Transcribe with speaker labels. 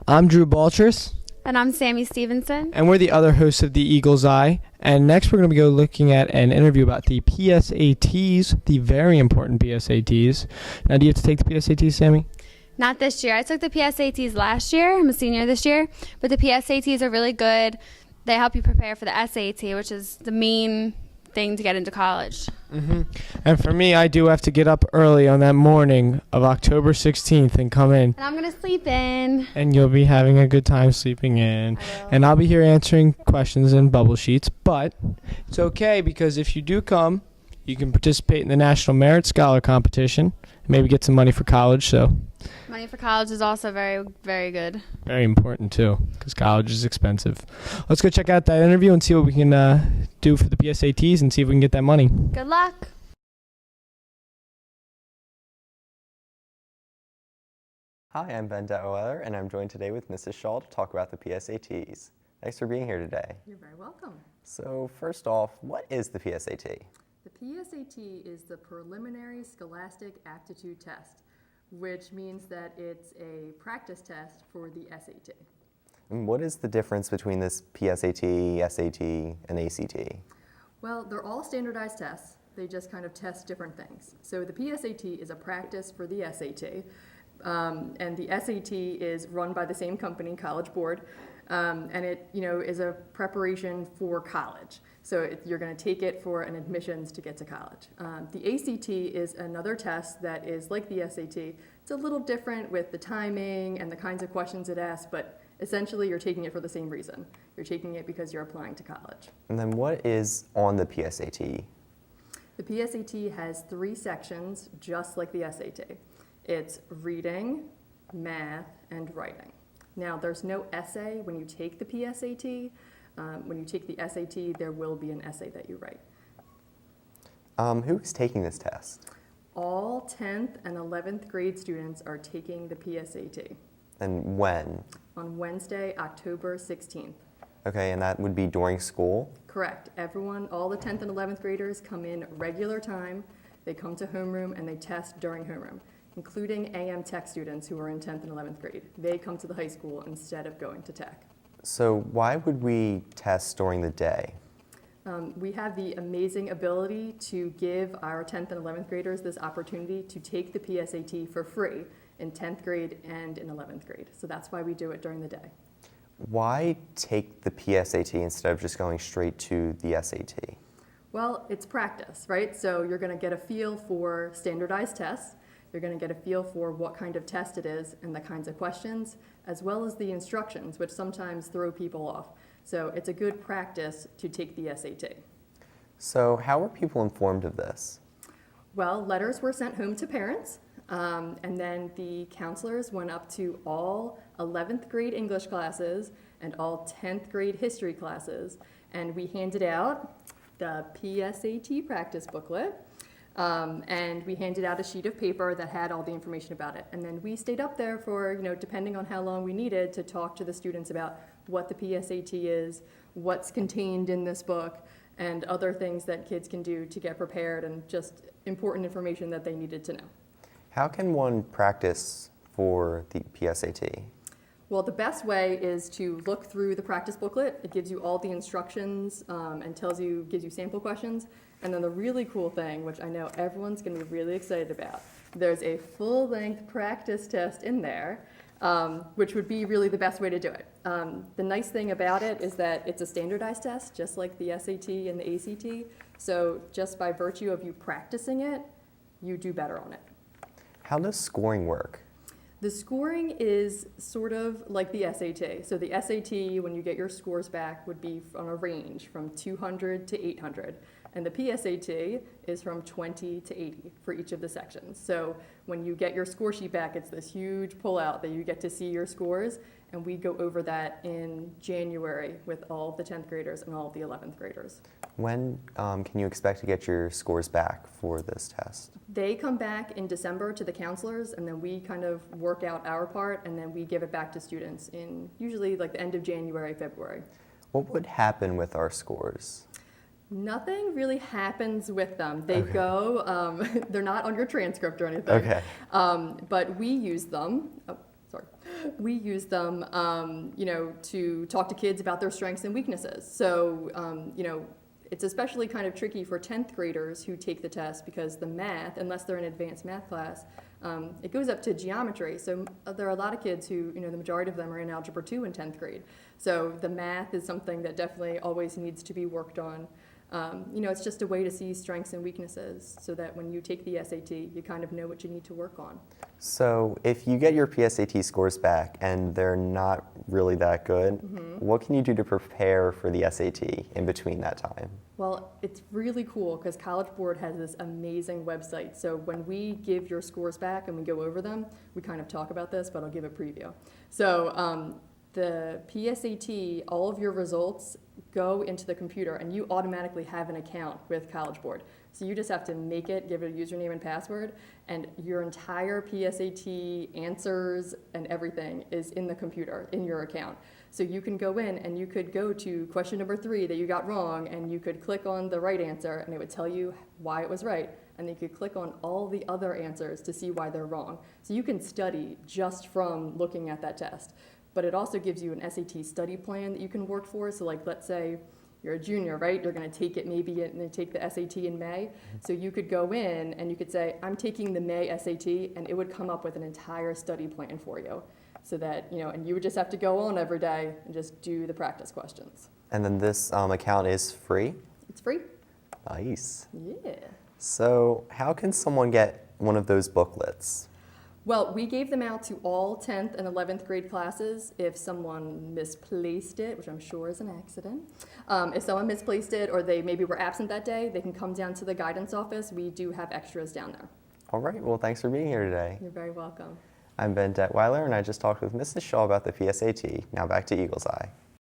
Speaker 1: I'm Drew Baltris.
Speaker 2: And I'm Sammy Stevenson.
Speaker 1: And we're the other hosts of the Eagle's Eye. And next we're going to go looking at an interview about the PSATs, the very important PSATs. Now, do you have to take the PSATs, Sammy?
Speaker 2: Not this year. I took the PSATs last year. I'm a senior this year. But the PSATs are really good. They help you prepare for the SAT, which is the main thing to get into college.
Speaker 1: Mm-hmm. And for me, I do have to get up early on that morning of October 16th and come in.
Speaker 2: And I'm going to sleep in.
Speaker 1: And you'll be having a good time sleeping in. And I'll be here answering questions in bubble sheets. But it's okay, because if you do come, you can participate in the National Merit Scholar Competition and maybe get some money for college. So
Speaker 2: money for college is also very, very good.
Speaker 1: Very important, too, because college is expensive. Let's go check out that interview and see what we can do for the PSATs and see if we can get that money.
Speaker 2: Good luck.
Speaker 3: Hi, I'm Ben Detweller, and I'm joined today with Mrs. Shaw to talk about the PSATs. Thanks for being here today.
Speaker 4: You're very welcome.
Speaker 3: So first off, what is the PSAT?
Speaker 4: The PSAT is the Preliminary Scholastic Aptitude Test, which means that it's a practice test for the SAT.
Speaker 3: And what is the difference between this PSAT, SAT, and ACT?
Speaker 4: Well, they're all standardized tests. They just kind of test different things. So the PSAT is a practice for the SAT, and the SAT is run by the same company, College Board, and it is a preparation for college. So you're going to take it for an admissions to get to college. The ACT is another test that is like the SAT. It's a little different with the timing and the kinds of questions it asks, but essentially you're taking it for the same reason. You're taking it because you're applying to college.
Speaker 3: And then what is on the PSAT?
Speaker 4: The PSAT has 3 sections, just like the SAT. It's reading, math, and writing. Now, there's no essay when you take the PSAT. When you take the SAT, there will be an essay that you write.
Speaker 3: Who is taking this test?
Speaker 4: All 10th and 11th grade students are taking the PSAT.
Speaker 3: And when?
Speaker 4: On Wednesday, October 16th.
Speaker 3: Okay, and that would be during school?
Speaker 4: Correct. Everyone, all the 10th and 11th graders come in regular time. They come to homeroom and they test during homeroom, including AM Tech students who are in 10th and 11th grade. They come to the high school instead of going to Tech.
Speaker 3: So why would we test during the day?
Speaker 4: We have the amazing ability to give our 10th and 11th graders this opportunity to take the PSAT for free in 10th grade and in 11th grade. So that's why we do it during the day.
Speaker 3: Why take the PSAT instead of just going straight to the SAT?
Speaker 4: Well, it's practice, right? So you're going to get a feel for standardized tests. You're going to get a feel for what kind of test it is and the kinds of questions, as well as the instructions, which sometimes throw people off. So it's a good practice to take the SAT.
Speaker 3: So how were people informed of this?
Speaker 4: Well, letters were sent home to parents, and then the counselors went up to all 11th grade English classes and all 10th grade history classes, and we handed out the PSAT practice booklet. And we handed out a sheet of paper that had all the information about it. And then we stayed up there for, depending on how long we needed, to talk to the students about what the PSAT is, what's contained in this book, and other things that kids can do to get prepared, and just important information that they needed to know.
Speaker 3: How can one practice for the PSAT?
Speaker 4: Well, the best way is to look through the practice booklet. It gives you all the instructions and gives you sample questions. And then the really cool thing, which I know everyone's going to be really excited about, there's a full-length practice test in there, which would be really the best way to do it. The nice thing about it is that it's a standardized test, just like the SAT and the ACT. So just by virtue of you practicing it, you do better on it.
Speaker 3: How does scoring work?
Speaker 4: The scoring is sort of like the SAT. So the SAT, when you get your scores back, would be on a range from 200 to 800. And the PSAT is from 20 to 80 for each of the sections. So when you get your score sheet back, it's this huge pullout that you get to see your scores. And we go over that in January with all the 10th graders and all the 11th graders.
Speaker 3: When can you expect to get your scores back for this test?
Speaker 4: They come back in December to the counselors, and then we kind of work out our part, and then we give it back to students in usually like the end of January, February.
Speaker 3: What would happen with our scores?
Speaker 4: Nothing really happens with them. They they're not on your transcript or anything.
Speaker 3: Okay.
Speaker 4: But we use them. sorry. We use them, to talk to kids about their strengths and weaknesses. So, it's especially kind of tricky for 10th graders who take the test because the math, unless they're in advanced math class, it goes up to geometry. So there are a lot of kids who, the majority of them are in Algebra 2 in 10th grade. So the math is something that definitely always needs to be worked on. It's just a way to see strengths and weaknesses so that when you take the SAT, you kind of know what you need to work on.
Speaker 3: So if you get your PSAT scores back and they're not really that good, what can you do to prepare for the SAT in between that time?
Speaker 4: Well, it's really cool because College Board has this amazing website. So when we give your scores back and we go over them, we kind of talk about this, but I'll give a preview. So the PSAT, all of your results go into the computer and you automatically have an account with College Board. So you just have to make it, give it a username and password, and your entire PSAT answers and everything is in the computer, in your account. So you can go in and you could go to question number 3 that you got wrong, and you could click on the right answer and it would tell you why it was right. And then you could click on all the other answers to see why they're wrong. So you can study just from looking at that test. But it also gives you an SAT study plan that you can work for. So like, let's say you're a junior, right? You're gonna take it maybe and then take the SAT in May. So you could go in and you could say, I'm taking the May SAT, and it would come up with an entire study plan for you. So that, and you would just have to go on every day and just do the practice questions.
Speaker 3: And then this account is free?
Speaker 4: It's free.
Speaker 3: Nice.
Speaker 4: Yeah.
Speaker 3: So how can someone get one of those booklets?
Speaker 4: Well, we gave them out to all 10th and 11th grade classes. If someone misplaced it, which I'm sure is an accident, if someone misplaced it or they maybe were absent that day, they can come down to the guidance office. We do have extras down there.
Speaker 3: All right, well, thanks for being here today.
Speaker 4: You're very welcome.
Speaker 3: I'm Ben Detweiler, and I just talked with Mrs. Shaw about the PSAT. Now back to Eagle's Eye.